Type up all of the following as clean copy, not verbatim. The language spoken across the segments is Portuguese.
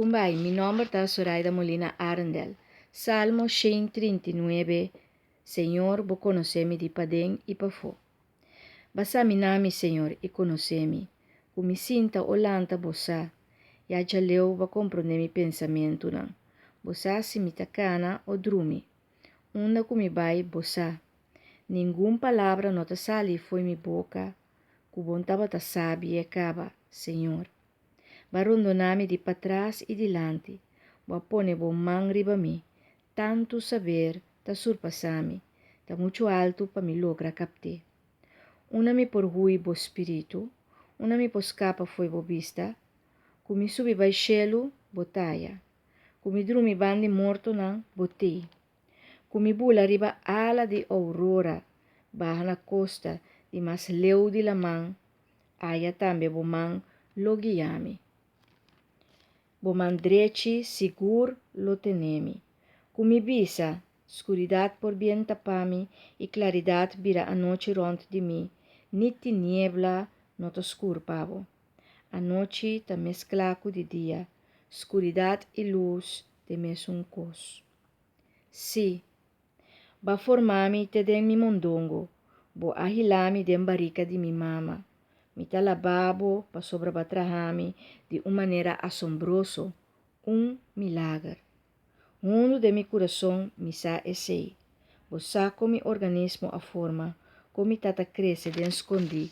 Kumbai, mi nome é Zoraida Molina Arendel. Salmo 139. Senhor, vou conhecer-me de padem e pafo. Basta mi nami, Senhor, e conhecer-me. Como sinta olanta bossa. Ya já leu, va compreender mi pensamento, não. Bossa se mi tacana ou drumi. Onda como vai bossa. Nenhuma palavra nota sali foi mi boca. Cubontava ta sabe e acaba, Senhor. Barondonami de para trás e dilante. Boa pone bom man riba mi. Tanto saber ta surpassami. Ta muito alto pa mi logra capte. Una mi por hui bo spiritu. Una mi po scapa foi bo vista. Cumi subi vai cielo, botaia. Cumi drumi bandi morto nan, botei. Cumi bula riba ala di aurora. Baja na costa di mas leu di la man. Aya tambe bo man logiami. Bo man dreci sigur lo tenemi. Cumi bisa, escuridad por bien tapami e claridad vira a noche ront di mi. Niti niebla noto scur pavo. A noite ta mesclaco de dia, escuridade e luz de mesmo cos. Si, ba formami te den mi mondongo, bo ahilami den barrica de mi mama. Mi talababo pa sobrabatrahami de uma maneira assombroso, milagre. Mundo de mi coração mi sa esei, bo saco mi organismo a forma, como tata cresce den escondi.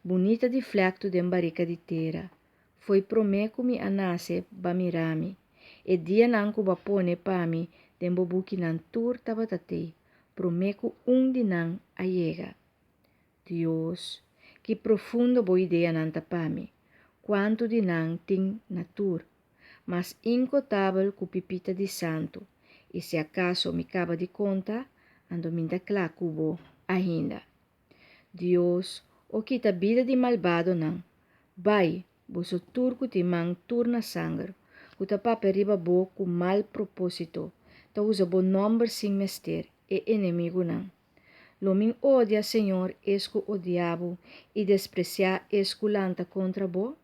Bonita de flecto de barrica de terra. Foi promeco mi anase ba mirami. E dia nanco ba pone pa mi den bobuki nan tur tabatate. Promeco de nan ayega. Dios, que profundo bo idea nan tapami. Quanto de nan ting natur. Mas incotável cu pipita de santo. E se acaso mi caba de conta, ando minda clá cubo ainda. Dios, o kita vida de malvado não. Vai, boso turco te mang turna sangue. Kuta pape riba bo com mal propósito. Ta usa bo nombre sem mester e inimigo não. Lo min odia, Senhor, esco o diabo e despreciar esco lanta contra bo.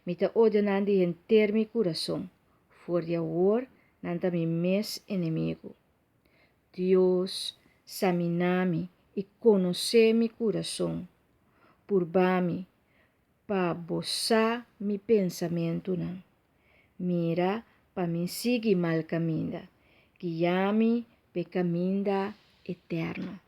Mita odia nandi enter mi coração. For de war, nanta mi mes inimigo. Deus, saminami e conhecer mi coração. Purbami, pa boçar mi pensamento não. Mira, pa me seguir mal caminho, guiame pe caminho eterno.